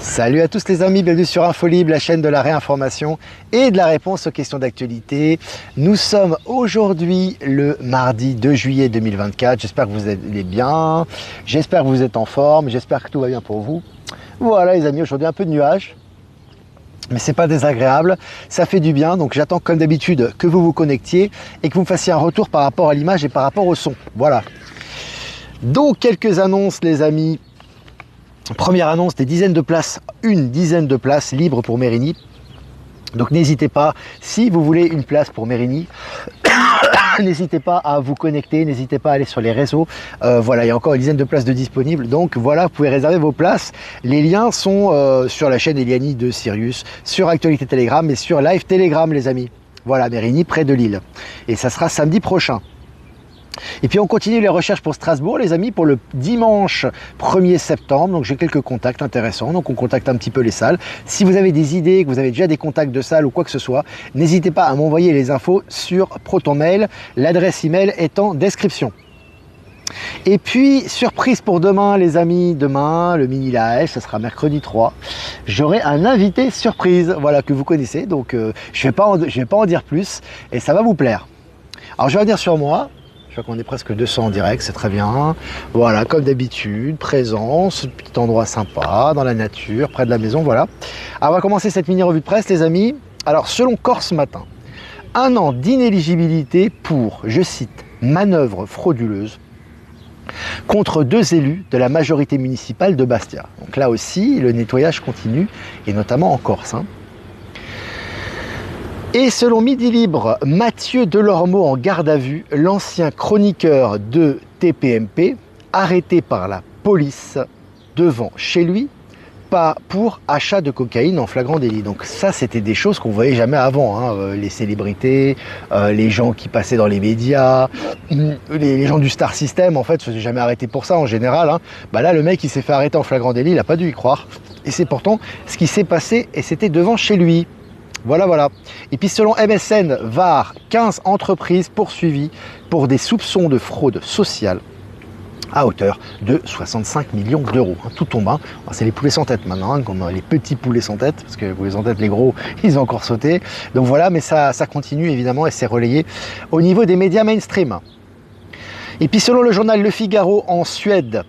Salut à tous les amis, bienvenue sur Infolib, la chaîne de la réinformation et de la réponse aux questions d'actualité. Nous sommes aujourd'hui le mardi 2 juillet 2024. J'espère que vous allez bien, j'espère que vous êtes en forme, j'espère que tout va bien pour vous. Voilà les amis, aujourd'hui un peu de nuages, mais c'est pas désagréable, ça fait du bien. Donc j'attends comme d'habitude que vous vous connectiez et que vous me fassiez un retour par rapport à l'image et par rapport au son. Voilà. Donc quelques annonces les amis. Première annonce, une dizaine de places libres pour Mérigny. Donc n'hésitez pas, si vous voulez une place pour Mérigny, n'hésitez pas à vous connecter, n'hésitez pas à aller sur les réseaux. Voilà, il y a encore une dizaine de places de disponibles. Donc voilà, vous pouvez réserver vos places. Les liens sont sur la chaîne Eliani de Sirius, sur Actualité Telegram et sur Live Telegram les amis. Voilà, Mérigny près de Lille. Et ça sera samedi prochain. Et puis on continue les recherches pour Strasbourg les amis pour le dimanche 1er septembre. Donc j'ai quelques contacts intéressants, donc on contacte un petit peu les salles. Si vous avez des idées, que vous avez déjà des contacts de salles ou quoi que ce soit, n'hésitez pas à m'envoyer les infos sur ProtonMail. L'adresse email est en description. Et puis surprise pour demain les amis, demain le mini live, ce sera mercredi 3. J'aurai un invité surprise, voilà, que vous connaissez, donc je vais pas en dire plus et ça va vous plaire. Alors je vais revenir sur moi. Je vois qu'on est presque 200 en direct, c'est très bien. Voilà, comme d'habitude, présence, petit endroit sympa, dans la nature, près de la maison, voilà. Alors, on va commencer cette mini-revue de presse, les amis. Alors, selon Corse Matin, 1 an d'inéligibilité pour, je cite, manœuvre frauduleuse contre 2 élus de la majorité municipale de Bastia. Donc là aussi, le nettoyage continue, et notamment en Corse, hein. Et selon Midi Libre, Mathieu Delormeau en garde à vue, l'ancien chroniqueur de TPMP, arrêté par la police devant chez lui, pas pour achat de cocaïne en flagrant délit. Donc ça, c'était des choses qu'on voyait jamais avant, hein. Les célébrités, les gens qui passaient dans les médias, les gens du Star System, en fait, se faisaient jamais arrêter pour ça en général, hein. Bah là, le mec, il s'est fait arrêter en flagrant délit, il n'a pas dû y croire. Et c'est pourtant ce qui s'est passé, et c'était devant chez lui. Voilà, voilà. Et puis selon MSN, VAR, 15 entreprises poursuivies pour des soupçons de fraude sociale à hauteur de 65 millions d'euros. Tout tombe, hein. C'est les poulets sans tête maintenant, hein, comme les petits poulets sans tête, parce que les poulets sans tête, les gros, ils ont encore sauté. Donc voilà, mais ça continue évidemment et c'est relayé au niveau des médias mainstream. Et puis selon le journal Le Figaro, en Suède,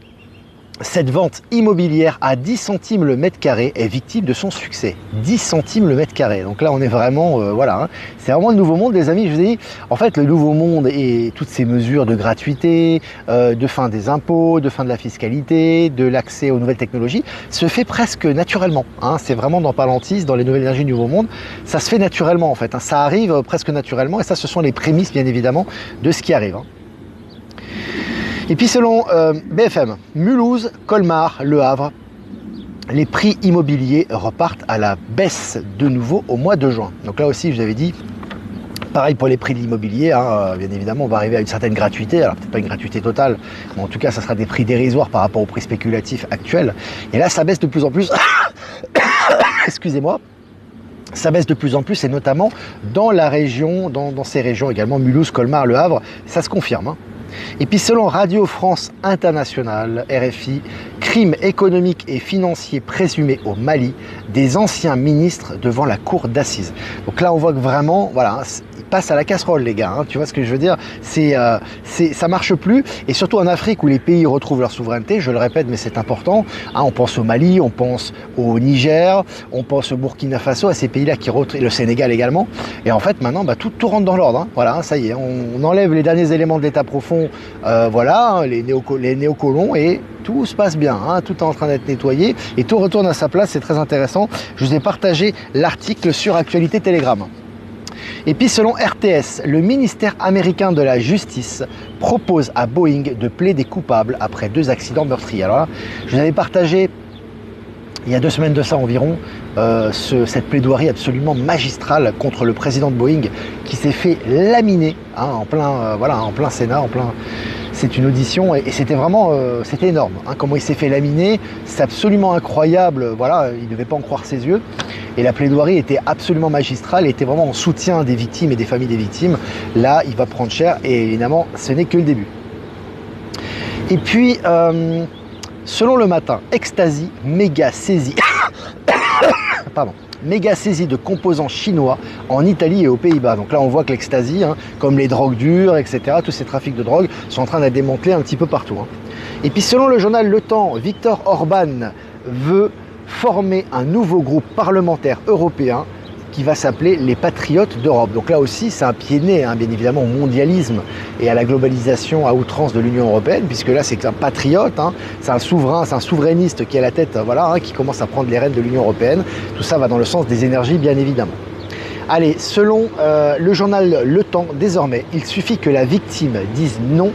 cette vente immobilière à 10 centimes le mètre carré est victime de son succès. 10 centimes le mètre carré. Donc là, on est vraiment, voilà, hein. C'est vraiment le nouveau monde, les amis. Je vous ai dit, en fait, le nouveau monde et toutes ces mesures de gratuité, de fin des impôts, de fin de la fiscalité, de l'accès aux nouvelles technologies, se fait presque naturellement, hein. C'est vraiment dans Palantis, dans les nouvelles énergies du nouveau monde, ça se fait naturellement, en fait, hein. Ça arrive presque naturellement et ça, ce sont les prémices, bien évidemment, de ce qui arrive, hein. Et puis selon BFM, Mulhouse, Colmar, Le Havre, les prix immobiliers repartent à la baisse de nouveau au mois de juin. Donc là aussi, je vous avais dit, pareil pour les prix de l'immobilier, hein, bien évidemment, on va arriver à une certaine gratuité, alors peut-être pas une gratuité totale, mais en tout cas, ça sera des prix dérisoires par rapport aux prix spéculatifs actuels. Et là, ça baisse de plus en plus, excusez-moi, ça baisse de plus en plus, et notamment dans la région, dans ces régions également, Mulhouse, Colmar, Le Havre, ça se confirme, hein. Et puis selon Radio France Internationale, RFI, crimes économiques et financiers présumés au Mali, des anciens ministres devant la cour d'assises. Donc là on voit que vraiment, voilà, ils passent à la casserole les gars, hein, tu vois ce que je veux dire, ça marche plus, et surtout en Afrique où les pays retrouvent leur souveraineté, je le répète mais c'est important, hein, on pense au Mali, on pense au Niger, on pense au Burkina Faso, à ces pays-là qui retrouvent, le Sénégal également, et en fait maintenant tout rentre dans l'ordre, hein. Voilà, hein, ça y est, on enlève les derniers éléments de l'état profond, voilà, les néocolons, et tout se passe bien, hein, tout est en train d'être nettoyé et tout retourne à sa place, c'est très intéressant. Je vous ai partagé l'article sur Actualité Telegram. Et puis selon RTS, le ministère américain de la Justice propose à Boeing de plaider coupable après 2 accidents meurtriers. Alors là, je vous avais partagé il y a 2 semaines de ça environ, cette plaidoirie absolument magistrale contre le président de Boeing qui s'est fait laminer, hein, en plein Sénat, c'est une audition et c'était vraiment, c'était énorme, hein, comment il s'est fait laminer, c'est absolument incroyable, voilà, il ne devait pas en croire ses yeux. Et la plaidoirie était absolument magistrale, était vraiment en soutien des victimes et des familles des victimes. Là, il va prendre cher et évidemment, ce n'est que le début. Et puis, selon Le Matin, Ecstasy, méga saisie Pardon. Méga saisie de composants chinois en Italie et aux Pays-Bas. Donc là, on voit que l'ecstasy, comme les drogues dures, etc., tous ces trafics de drogue sont en train d'être démantelés un petit peu partout. Et puis, selon le journal Le Temps, Viktor Orban veut former un nouveau groupe parlementaire européen qui va s'appeler les Patriotes d'Europe. Donc là aussi, c'est un pied né, bien évidemment, au mondialisme et à la globalisation à outrance de l'Union européenne, puisque là, c'est un patriote, c'est un souverain, c'est un souverainiste qui est à la tête, qui commence à prendre les rênes de l'Union européenne. Tout ça va dans le sens des énergies, bien évidemment. Allez, selon le journal Le Temps, désormais, il suffit que la victime dise non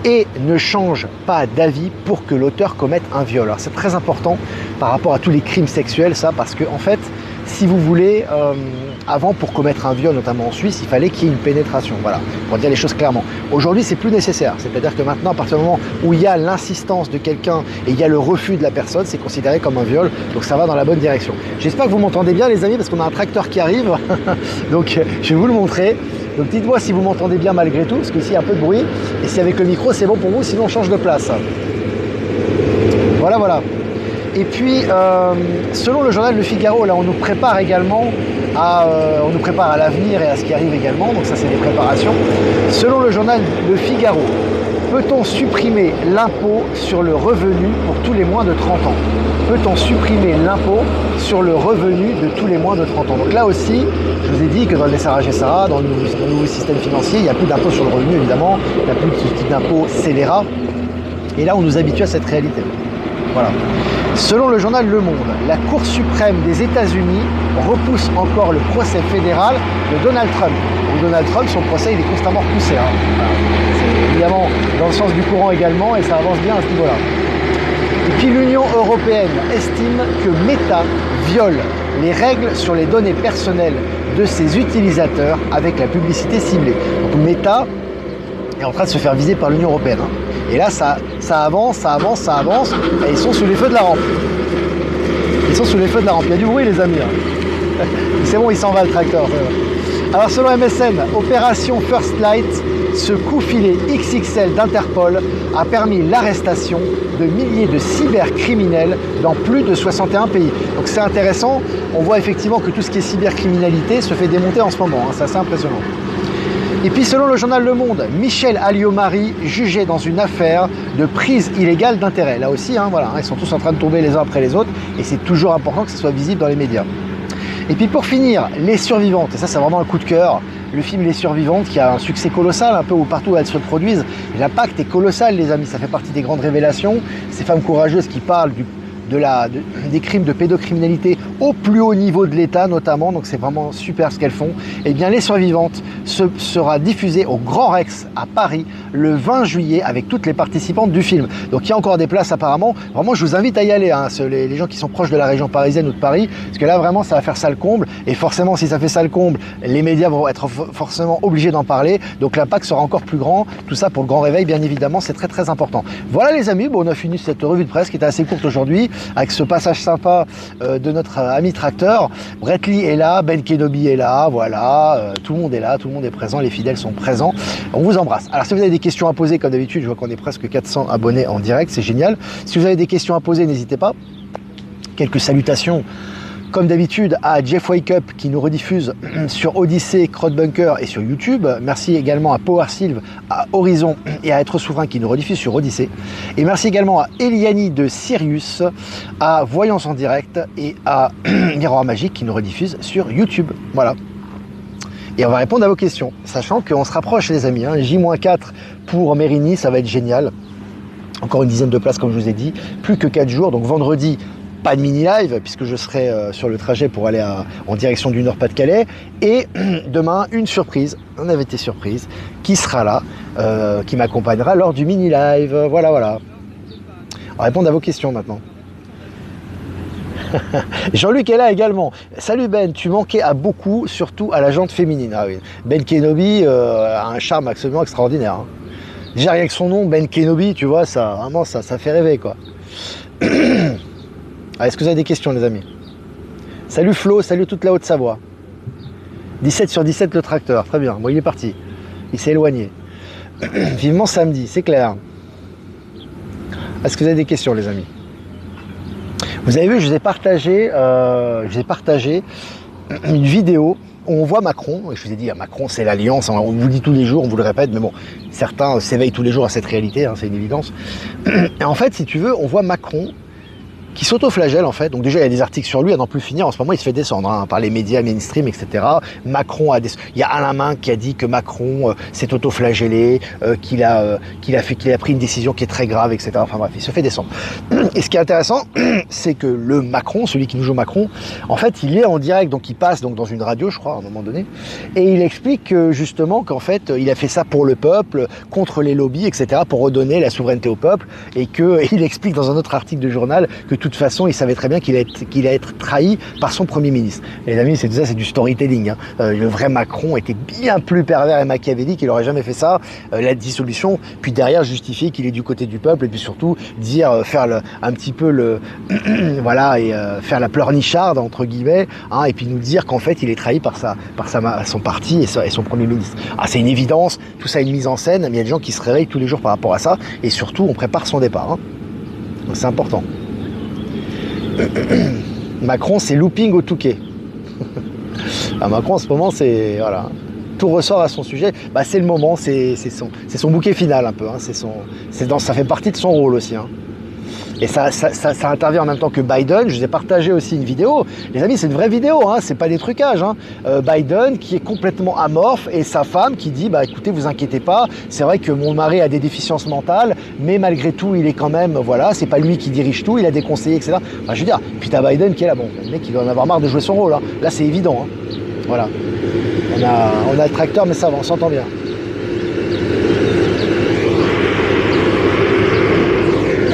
et ne change pas d'avis pour que l'auteur commette un viol. Alors c'est très important par rapport à tous les crimes sexuels, ça, parce que en fait, si vous voulez, avant, pour commettre un viol, notamment en Suisse, il fallait qu'il y ait une pénétration, voilà, pour dire les choses clairement. Aujourd'hui, c'est plus nécessaire, c'est-à-dire que maintenant, à partir du moment où il y a l'insistance de quelqu'un et il y a le refus de la personne, c'est considéré comme un viol, donc ça va dans la bonne direction. J'espère que vous m'entendez bien, les amis, parce qu'on a un tracteur qui arrive, donc je vais vous le montrer. Donc dites-moi si vous m'entendez bien malgré tout, parce qu'ici il y a un peu de bruit, et si avec le micro c'est bon pour vous, sinon on change de place. Voilà, voilà. Et puis, selon le journal Le Figaro, là on nous prépare également à l'avenir et à ce qui arrive également, donc ça c'est des préparations. Selon le journal Le Figaro, peut-on supprimer l'impôt sur le revenu pour tous les moins de 30 ans? Peut-on supprimer l'impôt sur le revenu de tous les moins de 30 ans? Donc là aussi, je vous ai dit que dans le SRH-SRA, dans le nouveau système financier, il n'y a plus d'impôt sur le revenu, évidemment, il n'y a plus de ce type d'impôt scélérat. Et là, on nous habitue à cette réalité. Voilà. Selon le journal Le Monde, la Cour suprême des États-Unis repousse encore le procès fédéral de Donald Trump. Donc Donald Trump, son procès, il est constamment repoussé. Voilà. C'est évidemment dans le sens du courant également, et ça avance bien à ce niveau-là. Et puis l'Union européenne estime que Meta viole les règles sur les données personnelles de ses utilisateurs avec la publicité ciblée. Donc Meta est en train de se faire viser par l'Union européenne. Et là, ça avance, et ils sont sous les feux de la rampe. Ils sont sous les feux de la rampe. Il y a du bruit, les amis. C'est bon, il s'en va le tracteur. Alors, selon MSN, opération First Light, ce coup filet XXL d'Interpol a permis l'arrestation de milliers de cybercriminels dans plus de 61 pays. Donc c'est intéressant, on voit effectivement que tout ce qui est cybercriminalité se fait démonter en ce moment, c'est assez impressionnant. Et puis selon le journal Le Monde, Michel Alliot-Marie jugé dans une affaire de prise illégale d'intérêt. Là aussi, voilà, ils sont tous en train de tomber les uns après les autres et c'est toujours important que ce soit visible dans les médias. Et puis pour finir, Les Survivantes, et ça c'est vraiment le coup de cœur, le film Les Survivantes qui a un succès colossal un peu partout où elles se produisent. L'impact est colossal, les amis, ça fait partie des grandes révélations. Ces femmes courageuses qui parlent des crimes de pédocriminalité au plus haut niveau de l'État notamment, donc c'est vraiment super ce qu'elles font. Et bien Les Survivantes sera diffusé au Grand Rex à Paris le 20 juillet avec toutes les participantes du film. Donc il y a encore des places apparemment, vraiment je vous invite à y aller, les gens qui sont proches de la région parisienne ou de Paris, parce que là vraiment ça va faire ça le comble, et forcément si ça fait ça le comble, les médias vont être forcément obligés d'en parler, donc l'impact sera encore plus grand, tout ça pour le grand réveil bien évidemment, c'est très très important. Voilà les amis, bon, on a fini cette revue de presse qui était assez courte aujourd'hui, avec ce passage sympa de notre ami tracteur. Brett Lee est là, Ben Kenobi est là, voilà, tout le monde est là, tout le monde est présent, les fidèles sont présents. On vous embrasse. Alors si vous avez des questions à poser, comme d'habitude, je vois qu'on est presque 400 abonnés en direct, c'est génial. Si vous avez des questions à poser, n'hésitez pas. Quelques salutations, comme d'habitude, à Jeff Wake Up qui nous rediffuse sur Odyssée, Crowdbunker et sur YouTube. Merci également à Power Sylve, à Horizon et à Être Souverain qui nous rediffuse sur Odyssée. Et merci également à Eliani de Sirius, à Voyance en Direct et à Miroir Magique qui nous rediffuse sur YouTube. Voilà. Et on va répondre à vos questions, sachant qu'on se rapproche les amis. J-4 pour Mérigny, ça va être génial. Encore une dizaine de places comme je vous ai dit. Plus que 4 jours, donc vendredi, pas de mini-live, puisque je serai sur le trajet pour aller en direction du Nord-Pas-de-Calais. Et demain, une surprise, un invité surprise, qui sera là, qui m'accompagnera lors du mini-live. Voilà, voilà. On va répondre à vos questions maintenant. Jean-Luc est là également. Salut Ben, tu manquais à beaucoup, surtout à la jante féminine. Ah oui. Ben Kenobi a un charme absolument extraordinaire. Déjà rien que son nom, Ben Kenobi, tu vois, ça, vraiment, ça fait rêver, quoi. Est-ce que vous avez des questions, les amis? Salut Flo, salut toute la Haute-Savoie. 17 sur 17 le tracteur, très bien. Bon, il est parti. Il s'est éloigné. Vivement samedi, c'est clair. Est-ce que vous avez des questions, les amis? Vous avez vu, je vous ai partagé une vidéo où on voit Macron, et je vous ai dit, Macron c'est l'alliance, on vous le dit tous les jours, on vous le répète, mais bon, certains s'éveillent tous les jours à cette réalité, hein, c'est une évidence. Et en fait, si tu veux, on voit Macron qui s'auto-flagelle en fait. Donc déjà il y a des articles sur lui à n'en plus finir. En ce moment il se fait descendre hein, par les médias mainstream, etc. Macron a il y a Alain Minc qui a dit que Macron s'est auto-flagellé, qu'il a pris une décision qui est très grave, etc. Enfin bref, il se fait descendre. Et ce qui est intéressant, c'est que le Macron, celui qui nous joue Macron, en fait il est en direct, donc il passe donc dans une radio, je crois, à un moment donné, et il explique justement qu'en fait il a fait ça pour le peuple, contre les lobbies, etc. pour redonner la souveraineté au peuple, et qu'il explique dans un autre article de journal que de toute façon, il savait très bien qu'il allait être trahi par son Premier ministre. Les amis, c'est tout ça, c'est du storytelling. Hein. Le vrai Macron était bien plus pervers et machiavélique, il n'aurait jamais fait ça. La dissolution, puis derrière justifier qu'il est du côté du peuple, et puis surtout dire, faire un petit peu voilà, et faire la pleurnicharde entre guillemets, hein, et puis nous dire qu'en fait, il est trahi par son parti et son Premier ministre. Ah, c'est une évidence, tout ça est une mise en scène, mais il y a des gens qui se réveillent tous les jours par rapport à ça, et surtout, on prépare son départ. Hein. Donc c'est important. Macron, c'est looping au Touquet. Macron, en ce moment, c'est voilà, tout ressort à son sujet. Bah, c'est le moment, c'est son bouquet final un peu. Hein. Ça fait partie de son rôle aussi. Hein. Et ça intervient en même temps que Biden. Je vous ai partagé aussi une vidéo. Les amis, c'est une vraie vidéo, hein, c'est pas des trucages. Hein. Biden qui est complètement amorphe et sa femme qui dit, bah écoutez, vous inquiétez pas, c'est vrai que mon mari a des déficiences mentales, mais malgré tout, il est quand même, voilà, c'est pas lui qui dirige tout, il a des conseillers, etc. Enfin, je veux dire, puis t'as Biden qui est là, bon, le mec, il doit en avoir marre de jouer son rôle. Hein. Là, c'est évident. Hein. Voilà. On a le tracteur, mais ça va, on s'entend bien.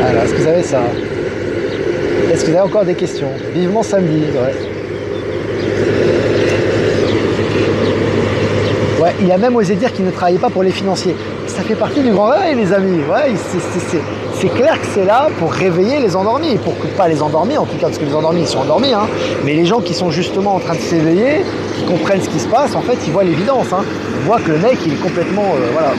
Alors, est-ce que vous avez ça? Est-ce que vous avez encore des questions? Vivement samedi, ouais. Ouais, il a même osé dire qu'il ne travaillait pas pour les financiers. Ça fait partie du grand réveil, les amis. Ouais, c'est clair que c'est là pour réveiller les endormis. Pour que pas les endormis, en tout cas, parce que les endormis, ils sont endormis. Hein. Mais les gens qui sont justement en train de s'éveiller, qui comprennent ce qui se passe, en fait, ils voient l'évidence. Hein. Ils voient que le mec, il est complètement... voilà.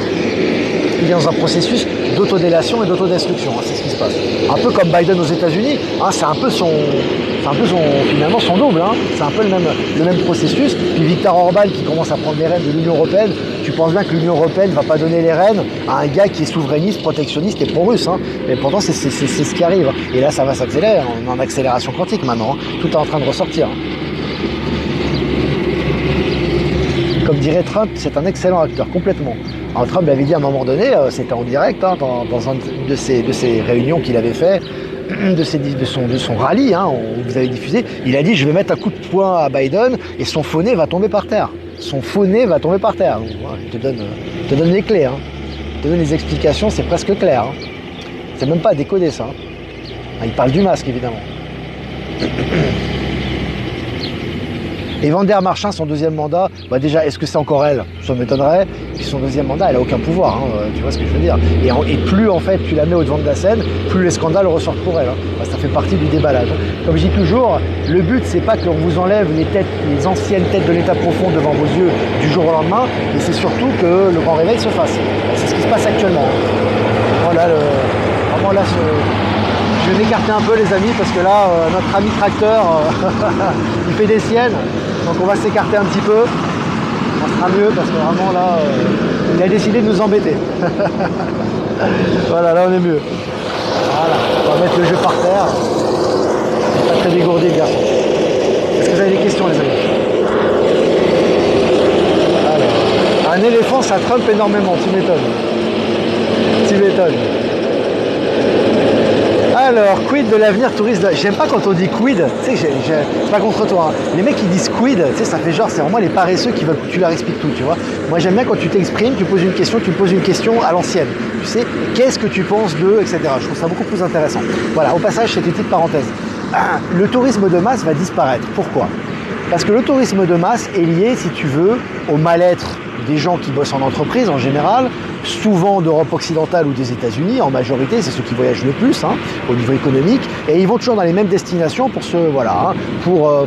Il est dans un processus d'autodélation et d'autodestruction, hein, c'est ce qui se passe. Un peu comme Biden aux États-Unis, hein, c'est un peu finalement son double, hein, c'est un peu le même processus. Puis Viktor Orban qui commence à prendre les rênes de l'Union Européenne, tu penses bien que l'Union Européenne ne va pas donner les rênes à un gars qui est souverainiste, protectionniste et pro-russe, hein, mais pourtant c'est ce qui arrive. Et là ça va s'accélérer, on est en accélération quantique maintenant, hein, tout est en train de ressortir. Comme dirait Trump, c'est un excellent acteur, complètement. Alors, Trump l'avait dit à un moment donné, c'était en direct, hein, dans une de ces réunions qu'il avait fait, de son rallye, hein, vous avez diffusé, il a dit je vais mettre un coup de poing à Biden et son faux nez va tomber par terre. Son faux nez va tomber par terre. Donc, voilà, je te donne les clés, hein. Je te donne les explications, c'est presque clair. Hein. C'est même pas à décoder ça. Hein. Il parle du masque évidemment. Et Van der Marchin, son deuxième mandat, bah déjà, est-ce que c'est encore elle? Ça m'étonnerait. Puis son deuxième mandat, elle a aucun pouvoir, hein, tu vois ce que je veux dire. Et plus en fait tu la mets au devant de la scène, plus les scandales ressortent pour elle. Hein. Bah, ça fait partie du déballage. Comme je dis toujours, le but c'est pas qu'on vous enlève les anciennes têtes de l'état profond devant vos yeux du jour au lendemain, mais c'est surtout que le grand réveil se fasse. C'est ce qui se passe actuellement. Voilà, vraiment là, je vais m'écarter un peu les amis parce que là, notre ami tracteur, il fait des siennes. Donc on va s'écarter un petit peu, ça sera mieux parce que vraiment là, il a décidé de nous embêter. Voilà, là on est mieux. Voilà, on va mettre le jeu par terre. Pas très dégourdi le garçon. Est-ce que vous avez des questions les amis? Alors, un éléphant ça trompe énormément, tu m'étonnes. Tu m'étonnes. Alors, quid de l'avenir touriste? J'aime pas quand on dit quid, tu sais, c'est pas contre toi. Hein. Les mecs qui disent quid, tu sais, ça fait genre, c'est vraiment les paresseux qui veulent que tu leur expliques tout, tu vois. Moi, j'aime bien quand tu t'exprimes, tu poses une question, à l'ancienne. Tu sais, qu'est-ce que tu penses de, etc. Je trouve ça beaucoup plus intéressant. Voilà, au passage, c'est une petite parenthèse. Le tourisme de masse va disparaître. Pourquoi? Parce que le tourisme de masse est lié, si tu veux, au mal-être des gens qui bossent en entreprise en général, souvent d'Europe occidentale ou des États-Unis, en majorité, c'est ceux qui voyagent le plus au niveau économique, et ils vont toujours dans les mêmes destinations pour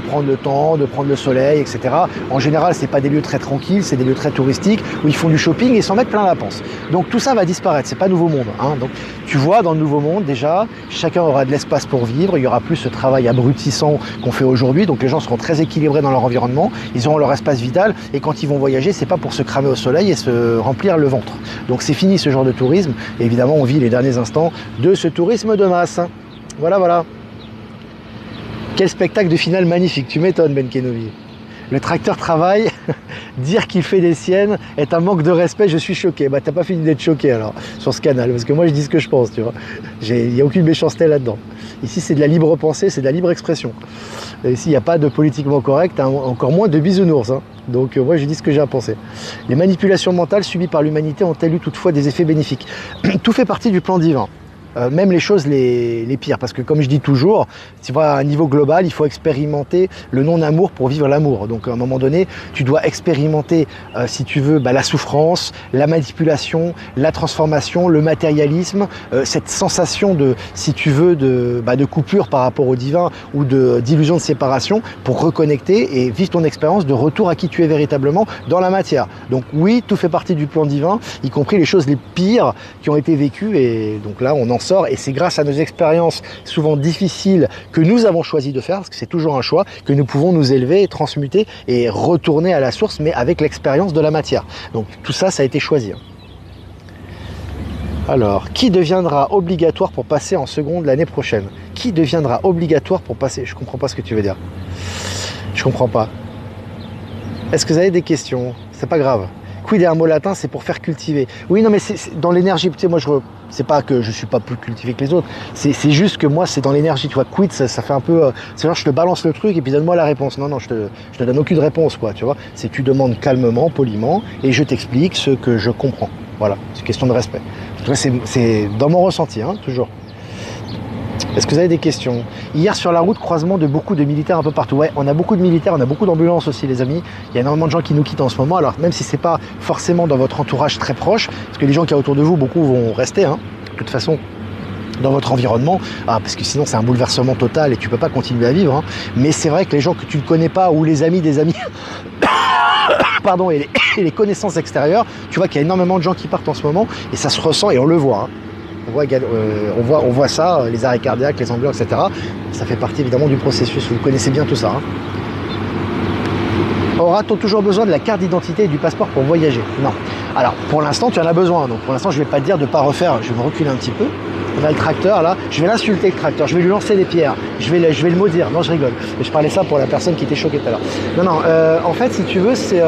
prendre le temps, de prendre le soleil, etc. En général, c'est pas des lieux très tranquilles, c'est des lieux très touristiques où ils font du shopping et s'en mettent plein la panse. Donc tout ça va disparaître, c'est pas Nouveau Monde. Donc tu vois, dans le Nouveau Monde, déjà, chacun aura de l'espace pour vivre, il y aura plus ce travail abrutissant qu'on fait aujourd'hui, donc les gens seront très équilibrés dans leur environnement, ils auront leur espace vital, et quand ils vont voyager, c'est pas pour se cramer au soleil et se remplir le ventre. Donc c'est fini ce genre de tourisme, et évidemment on vit les derniers instants de ce tourisme de masse. Voilà. Quel spectacle de finale magnifique, tu m'étonnes Ben Kenobi. Le tracteur travaille, dire qu'il fait des siennes est un manque de respect, je suis choqué. Bah t'as pas fini d'être choqué alors sur ce canal, parce que moi je dis ce que je pense, tu vois. Il n'y a aucune méchanceté là-dedans. Ici c'est de la libre pensée, c'est de la libre expression. Et ici il n'y a pas de politiquement correct, encore moins de bisounours. Donc moi je dis ce que j'ai à penser. Les manipulations mentales subies par l'humanité ont-elles eu toutefois des effets bénéfiques? Tout fait partie du plan divin. Même les choses les pires, parce que comme je dis toujours, tu vois, à un niveau global, il faut expérimenter le non-amour pour vivre l'amour. Donc à un moment donné, tu dois expérimenter, si tu veux, la souffrance, la manipulation, la transformation, le matérialisme, cette sensation de, si tu veux, de coupure par rapport au divin ou d'illusion de séparation pour reconnecter et vivre ton expérience de retour à qui tu es véritablement dans la matière. Donc oui, tout fait partie du plan divin, y compris les choses les pires qui ont été vécues, et donc là on en sort, et c'est grâce à nos expériences souvent difficiles que nous avons choisi de faire, parce que c'est toujours un choix, que nous pouvons nous élever, transmuter et retourner à la source, mais avec l'expérience de la matière. Donc tout ça, ça a été choisi. Alors, qui deviendra obligatoire pour passer en seconde l'année prochaine? Qui deviendra obligatoire pour passer? Je comprends pas ce que tu veux dire. Je comprends pas. Est-ce que vous avez des questions? C'est pas grave. Quid est un mot latin, c'est pour faire cultiver. Oui, non, mais c'est dans l'énergie. Tu sais, moi, c'est pas que je suis pas plus cultivé que les autres. C'est juste que moi, c'est dans l'énergie. Tu vois, quid, ça fait un peu. C'est genre, je te balance le truc et puis donne-moi la réponse. Non, je te donne aucune réponse, quoi. Tu vois, c'est tu demandes calmement, poliment, et je t'explique ce que je comprends. Voilà, c'est une question de respect. En tout cas, c'est dans mon ressenti, toujours. Est-ce que vous avez des questions? Hier sur la route, croisement de beaucoup de militaires un peu partout. Ouais, on a beaucoup de militaires, on a beaucoup d'ambulances aussi, les amis. Il y a énormément de gens qui nous quittent en ce moment. Alors même si c'est pas forcément dans votre entourage très proche, parce que les gens qui y a autour de vous, beaucoup vont rester, de toute façon, dans votre environnement, parce que sinon c'est un bouleversement total et tu peux pas continuer à vivre. Mais c'est vrai que les gens que tu ne connais pas, ou les amis des amis, pardon, et les connaissances extérieures, tu vois qu'il y a énormément de gens qui partent en ce moment, et ça se ressent et on le voit. On voit ça, les arrêts cardiaques, les ambulances, etc. Ça fait partie évidemment du processus, vous connaissez bien tout ça. Aura-t-on toujours besoin de la carte d'identité et du passeport pour voyager? Non. Alors pour l'instant tu en as besoin, donc pour l'instant je ne vais pas te dire de ne pas refaire, je vais me reculer un petit peu. On a le tracteur là, je vais l'insulter le tracteur, je vais lui lancer des pierres, je vais le maudire, non je rigole. Mais je parlais ça pour la personne qui était choquée tout à l'heure. Non, en fait si tu veux c'est...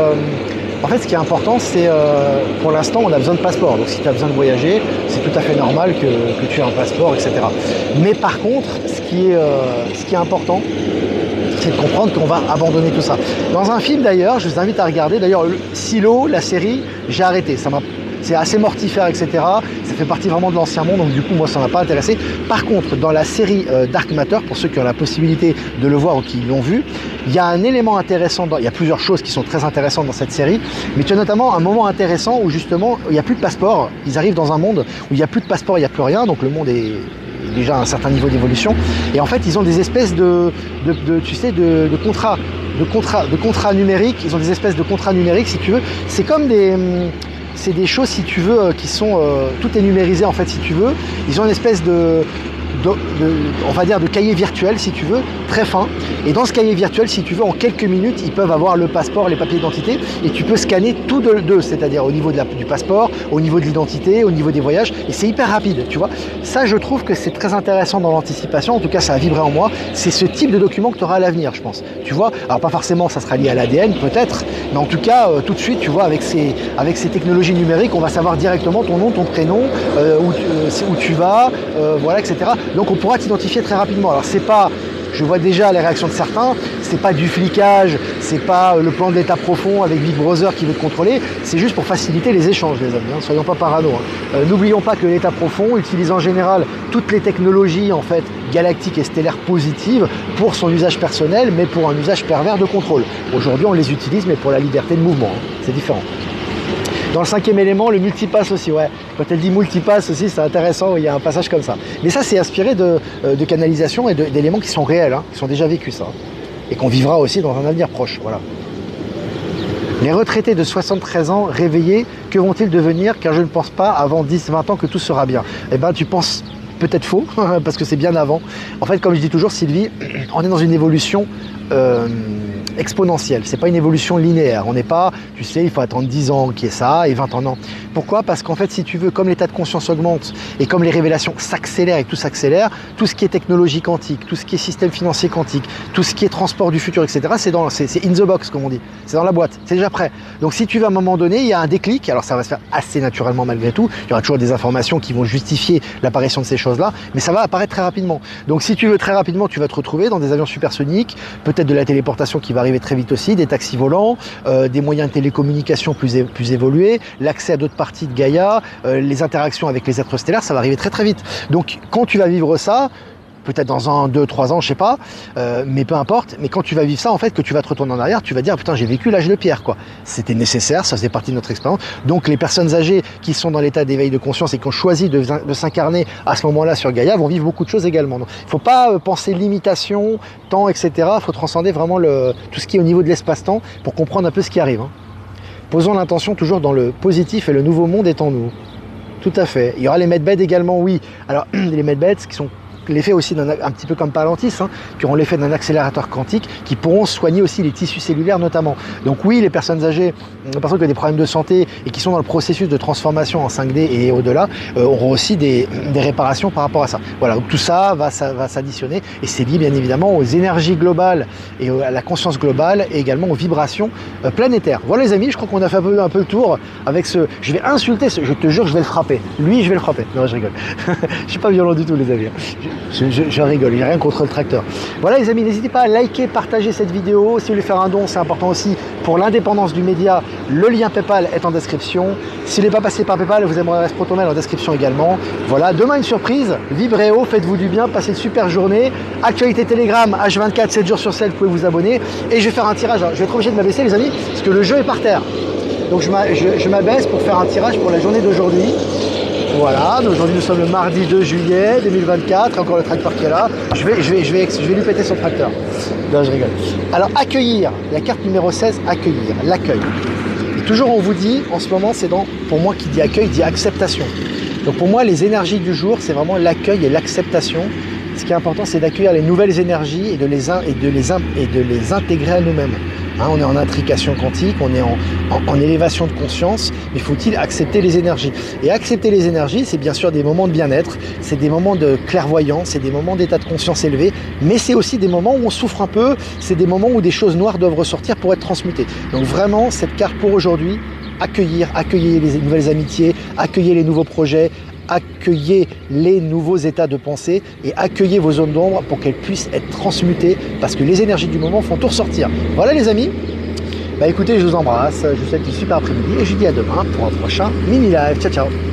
En fait, ce qui est important, c'est pour l'instant, on a besoin de passeport. Donc, si tu as besoin de voyager, c'est tout à fait normal que tu aies un passeport, etc. Mais par contre, ce qui est important, c'est de comprendre qu'on va abandonner tout ça. Dans un film, d'ailleurs, je vous invite à regarder. D'ailleurs, Silo, la série, j'ai arrêté. C'est assez mortifère, etc. Ça fait partie vraiment de l'ancien monde, donc du coup, moi, ça m'a pas intéressé. Par contre, dans la série Dark Matter, pour ceux qui ont la possibilité de le voir ou qui l'ont vu, il y a un élément intéressant, il y a plusieurs choses qui sont très intéressantes dans cette série, mais tu as notamment un moment intéressant où justement, il n'y a plus de passeport. Ils arrivent dans un monde où il n'y a plus de passeport, il n'y a plus rien, donc le monde est déjà à un certain niveau d'évolution. Et en fait, ils ont des espèces de contrats numériques. Ils ont des espèces de contrats numériques, si tu veux. C'est comme c'est des choses, si tu veux, qui sont... tout est numérisé, en fait, si tu veux. Ils ont une espèce on va dire de cahier virtuel, si tu veux, très fin. Et dans ce cahier virtuel, si tu veux, en quelques minutes, ils peuvent avoir le passeport, les papiers d'identité, et tu peux scanner tout d'eux, c'est-à-dire au niveau du passeport, au niveau de l'identité, au niveau des voyages, et c'est hyper rapide, tu vois. Ça, je trouve que c'est très intéressant dans l'anticipation, en tout cas, ça a vibré en moi. C'est ce type de document que tu auras à l'avenir, je pense. Tu vois, alors pas forcément, ça sera lié à l'ADN, peut-être, mais en tout cas, tout de suite, tu vois, avec ces technologies numériques, on va savoir directement ton nom, ton prénom, où tu vas, voilà, etc. Donc on pourra t'identifier très rapidement. Alors c'est pas, je vois déjà les réactions de certains, c'est pas du flicage, c'est pas le plan de l'état profond avec Big Brother qui veut te contrôler, c'est juste pour faciliter les échanges, les amis, soyons pas parano. N'oublions pas que l'état profond utilise en général toutes les technologies en fait galactiques et stellaires positives pour son usage personnel, mais pour un usage pervers de contrôle. Aujourd'hui on les utilise mais pour la liberté de mouvement, c'est différent. Dans le 5e élément, le multipass aussi, ouais. Quand elle dit multipass aussi, c'est intéressant, il y a un passage comme ça. Mais ça, c'est inspiré de canalisation et d'éléments qui sont réels, hein, qui sont déjà vécus, ça. Et qu'on vivra aussi dans un avenir proche, voilà. Les retraités de 73 ans réveillés, que vont-ils devenir? Car je ne pense pas avant 10-20 ans que tout sera bien. Eh ben, tu penses peut-être faux, parce que c'est bien avant. En fait, comme je dis toujours, Sylvie, on est dans une évolution exponentielle. C'est pas une évolution linéaire. On n'est pas, tu sais, il faut attendre 10 ans qu'il y ait ça et 20 ans, non. Pourquoi? Parce qu'en fait, si tu veux, comme l'état de conscience augmente et comme les révélations s'accélèrent et que tout s'accélère, tout ce qui est technologie quantique, tout ce qui est système financier quantique, tout ce qui est transport du futur, etc., c'est in the box, comme on dit. C'est dans la boîte. C'est déjà prêt. Donc, si tu veux, à un moment donné, il y a un déclic. Alors, ça va se faire assez naturellement malgré tout. Il y aura toujours des informations qui vont justifier l'apparition de ces choses-là, mais ça va apparaître très rapidement. Donc, si tu veux, très rapidement, tu vas te retrouver dans des avions supersoniques, peut-être de la téléportation qui va arriver très vite aussi, des taxis volants, des moyens de télécommunication plus évolués, l'accès à d'autres parties de Gaïa, les interactions avec les êtres stellaires, ça va arriver très très vite. Donc quand tu vas vivre ça, peut-être dans 1, 2, 3 ans, je sais pas, mais peu importe, mais quand tu vas vivre ça, en fait, que tu vas te retourner en arrière, tu vas dire, putain, j'ai vécu l'âge de pierre, quoi. C'était nécessaire, ça faisait partie de notre expérience. Donc les personnes âgées qui sont dans l'état d'éveil de conscience et qui ont choisi de s'incarner à ce moment-là sur Gaïa vont vivre beaucoup de choses également. Donc, il ne faut pas penser limitation, temps, etc. Il faut transcender vraiment tout ce qui est au niveau de l'espace-temps pour comprendre un peu ce qui arrive, hein. Posons l'intention toujours dans le positif et le nouveau monde est en nous. Tout à fait. Il y aura les medbeds également, oui. Alors, les medbeds qui sont l'effet aussi un petit peu comme Palantis, hein, qui auront l'effet d'un accélérateur quantique, qui pourront soigner aussi les tissus cellulaires notamment. Donc oui, les personnes âgées, les personnes qui ont des problèmes de santé et qui sont dans le processus de transformation en 5D et au-delà, auront aussi des réparations par rapport à ça. Voilà, donc tout ça va s'additionner et c'est lié bien évidemment aux énergies globales et à la conscience globale et également aux vibrations planétaires. Voilà les amis, je crois qu'on a fait un peu le tour avec ce... Je vais insulter, je te jure, je vais le frapper. Lui, je vais le frapper. Non, je rigole. Je suis pas violent du tout les amis. Je rigole, j'ai rien contre le tracteur. Voilà les amis, n'hésitez pas à liker, partager cette vidéo. Si vous voulez faire un don, c'est important aussi pour l'indépendance du média. Le lien PayPal est en description. Si vous n'êtes pas passé par PayPal, vous aimerez rester Protonmail en description également. Voilà, demain une surprise. Vibrez haut, faites-vous du bien, passez une super journée. Actualité Telegram, H24, 7 jours sur 7, vous pouvez vous abonner. Et je vais faire un tirage. Alors, je vais être obligé de m'abaisser les amis, parce que le jeu est par terre. Donc je m'abaisse pour faire un tirage pour la journée d'aujourd'hui. Voilà, aujourd'hui nous sommes le mardi 2 juillet 2024, encore le tracteur qui est là. Je vais lui péter son tracteur. Non, je rigole. Alors accueillir, la carte numéro 16, accueillir, l'accueil. Et toujours on vous dit, en ce moment c'est pour moi qui dit accueil, dit acceptation. Donc pour moi les énergies du jour c'est vraiment l'accueil et l'acceptation. Ce qui est important c'est d'accueillir les nouvelles énergies et de les intégrer à nous-mêmes. Hein, on est en intrication quantique, on est en élévation de conscience, mais faut-il accepter les énergies? Et accepter les énergies, c'est bien sûr des moments de bien-être, c'est des moments de clairvoyance, c'est des moments d'état de conscience élevé, mais c'est aussi des moments où on souffre un peu, c'est des moments où des choses noires doivent ressortir pour être transmutées. Donc vraiment, cette carte pour aujourd'hui, accueillir les nouvelles amitiés, accueillir les nouveaux projets, accueillez les nouveaux états de pensée et accueillez vos zones d'ombre pour qu'elles puissent être transmutées parce que les énergies du moment font tout ressortir. Voilà les amis, bah écoutez, je vous embrasse, je vous souhaite une super après-midi et je vous dis à demain pour un prochain mini live. Ciao ciao.